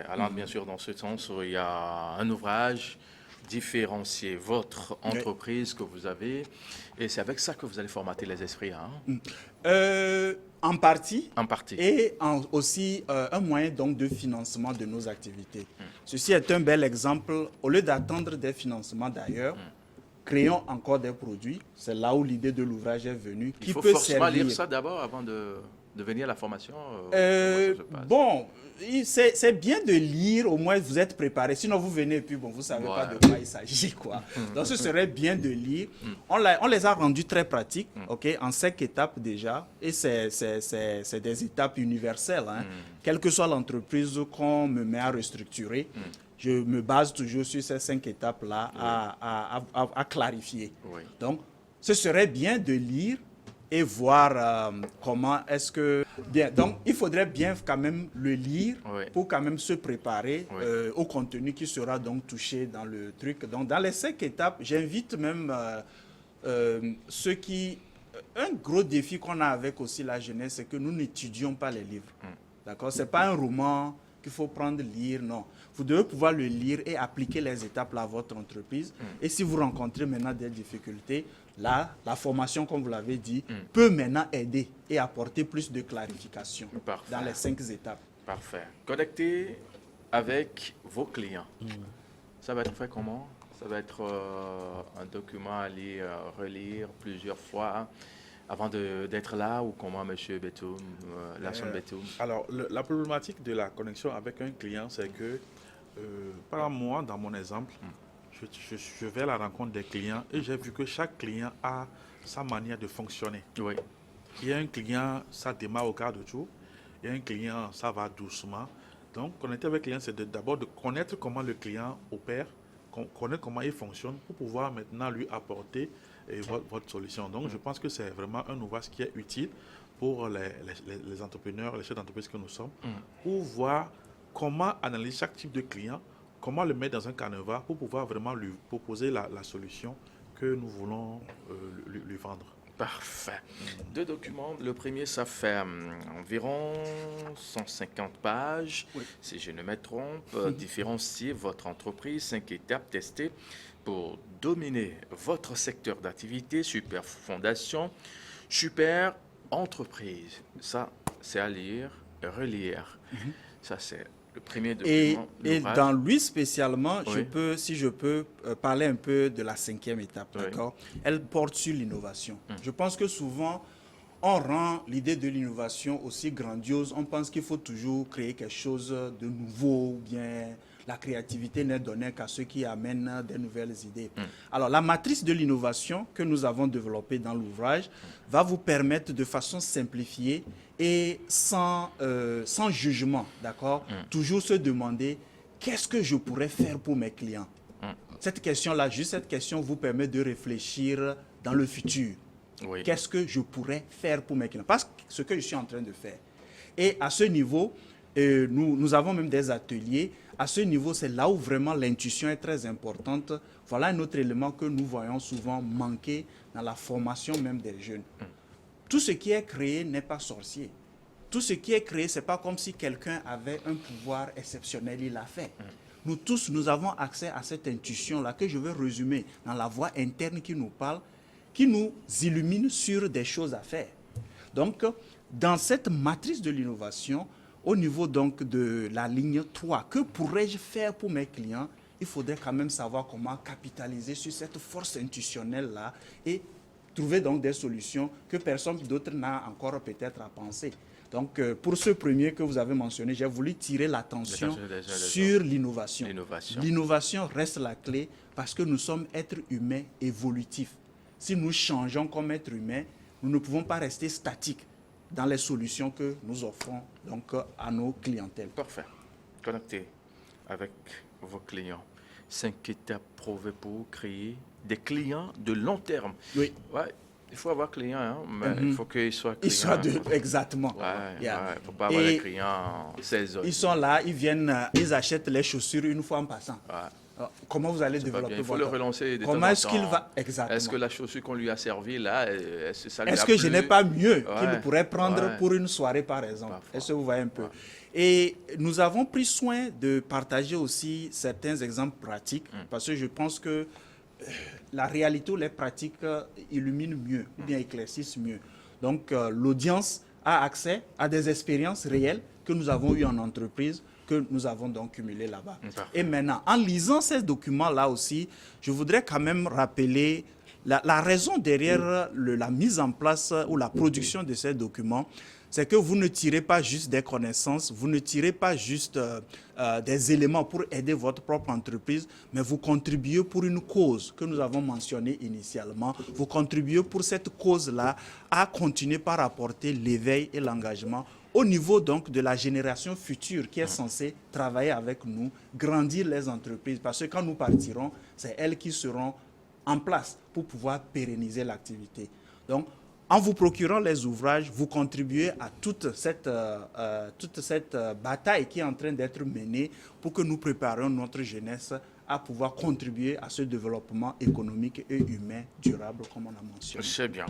Parfait. Allant bien sûr dans ce sens, il y a un ouvrage différencier votre Oui. entreprise que vous avez et c'est avec ça que vous allez formater les esprits, hein, En partie, en partie. et aussi un moyen donc de financement de nos activités. Ceci est un bel exemple. Au lieu d'attendre des financements d'ailleurs, créons encore des produits. C'est là où l'idée de l'ouvrage est venue. Il Qui faut peut forcément servir. lire ça d'abord avant de venir à la formation. Comment ça se passe? Bon, c'est bien de lire, au moins vous êtes préparé. Sinon, vous venez et puis bon, vous ne savez pas de quoi il s'agit, quoi. Donc, ce serait bien de lire. On les a rendus très pratiques, ok, en 5 étapes déjà. Et c'est des étapes universelles, hein. Quelle que soit l'entreprise qu'on me met à restructurer, je me base toujours sur ces 5 étapes-là à clarifier. Oui. Donc, ce serait bien de lire et voir comment est-ce que... Bien, donc, il faudrait bien quand même le lire pour quand même se préparer au contenu qui sera donc touché dans le truc. Donc, dans les 5 étapes, j'invite même ceux qui... Un gros défi qu'on a avec aussi la jeunesse, c'est que nous n'étudions pas les livres. D'accord? Ce n'est pas un roman qu'il faut prendre, lire, non. Vous devez pouvoir le lire et appliquer les étapes là à votre entreprise. Et si vous rencontrez maintenant des difficultés, là, la formation, comme vous l'avez dit, peut maintenant aider et apporter plus de clarification dans les 5 étapes. Parfait. Connecter avec vos clients. Ça va être fait comment? Ça va être un document à lire, relire plusieurs fois avant d'être là ou comment, M. Betoum, Lassonde Betoum? Alors, la problématique de la connexion avec un client, c'est que, par exemple, moi, dans mon exemple, je vais à la rencontre des clients et j'ai vu que chaque client a sa manière de fonctionner. Oui. Il y a un client, ça démarre au quart de tour. Il y a un client, ça va doucement. Donc, connecter avec le client, c'est d'abord de connaître comment le client opère, connaître comment il fonctionne pour pouvoir maintenant lui apporter votre solution. Donc, je pense que c'est vraiment un ouvrage qui est utile pour les entrepreneurs, les chefs d'entreprise que nous sommes, pour voir comment analyser chaque type de client, comment le mettre dans un canevas pour pouvoir vraiment lui proposer la solution que nous voulons lui vendre. Parfait. 2 documents. Le premier, ça fait environ 150 pages, si je ne me trompe. Différencier votre entreprise, 5 étapes testées pour dominer votre secteur d'activité, super fondation, super entreprise. Ça, c'est à lire, relire. Ça, c'est le premier document. Et dans lui spécialement, si je peux parler un peu de la 5e étape, d'accord? Elle porte sur l'innovation. Je pense que souvent, on rend l'idée de l'innovation aussi grandiose. On pense qu'il faut toujours créer quelque chose de nouveau, ou bien la créativité n'est donnée qu'à ceux qui amènent des nouvelles idées. Alors, la matrice de l'innovation que nous avons développée dans l'ouvrage va vous permettre de façon simplifiée et sans jugement, d'accord? Toujours se demander, qu'est-ce que je pourrais faire pour mes clients? Cette question-là, juste cette question vous permet de réfléchir dans le futur. Qu'est-ce que je pourrais faire pour mes clients? Parce que ce que je suis en train de faire. Et à ce niveau, nous avons même des ateliers. À ce niveau, c'est là où vraiment l'intuition est très importante. Voilà un autre élément que nous voyons souvent manquer dans la formation même des jeunes. Tout ce qui est créé n'est pas sorcier. Tout ce qui est créé, ce n'est pas comme si quelqu'un avait un pouvoir exceptionnel, il l'a fait. Nous tous, nous avons accès à cette intuition-là que je vais résumer dans la voix interne qui nous parle, qui nous illumine sur des choses à faire. Donc, dans cette matrice de l'innovation, au niveau donc de la ligne 3, que pourrais-je faire pour mes clients? Il faudrait quand même savoir comment capitaliser sur cette force intuitionnelle-là et trouver donc des solutions que personne d'autre n'a encore peut-être à penser. Donc, pour ce premier que vous avez mentionné, j'ai voulu tirer l'attention sur l'innovation. L'innovation reste la clé parce que nous sommes êtres humains évolutifs. Si nous changeons comme êtres humains, nous ne pouvons pas rester statiques dans les solutions que nous offrons donc, à nos clientèles. Parfait. Connectez avec vos clients. 5 étapes prouvées pour créer des clients de long terme. Oui. Ouais, il faut avoir clients, hein, mais il faut qu'ils soient clients. Exactement. Il ne faut pas avoir des clients saisonniers. Ils sont là, ils viennent, ils achètent les chaussures une fois en passant. comment vous allez C'est pas développer bien. Il faut votre... le relancer de temps Comment en est-ce qu'il temps. va... Exactement. Est-ce que la chaussure qu'on lui a servie là, est-ce que ça lui a Est-ce que je plu? n'ai pas mieux qu'il Ouais. pourrait prendre Ouais. pour une soirée, par exemple? Parfois. Est-ce que vous voyez un peu? Ouais. Et nous avons pris soin de partager aussi certains exemples pratiques, parce que je pense que la réalité ou les pratiques illuminent mieux, ou bien éclaircissent mieux. Donc, l'audience a accès à des expériences réelles que nous avons eues en entreprise, que nous avons donc cumulées là-bas. Et maintenant, en lisant ces documents-là aussi, je voudrais quand même rappeler la raison derrière la mise en place ou la production de ces documents. C'est que vous ne tirez pas juste des connaissances, vous ne tirez pas juste des éléments pour aider votre propre entreprise, mais vous contribuez pour une cause que nous avons mentionnée initialement. Vous contribuez pour cette cause-là à continuer par apporter l'éveil et l'engagement au niveau donc de la génération future qui est censée travailler avec nous, grandir les entreprises. Parce que quand nous partirons, c'est elles qui seront en place pour pouvoir pérenniser l'activité. Donc, en vous procurant les ouvrages, vous contribuez à toute cette bataille qui est en train d'être menée pour que nous préparions notre jeunesse à pouvoir contribuer à ce développement économique et humain durable, comme on a mentionné. C'est bien.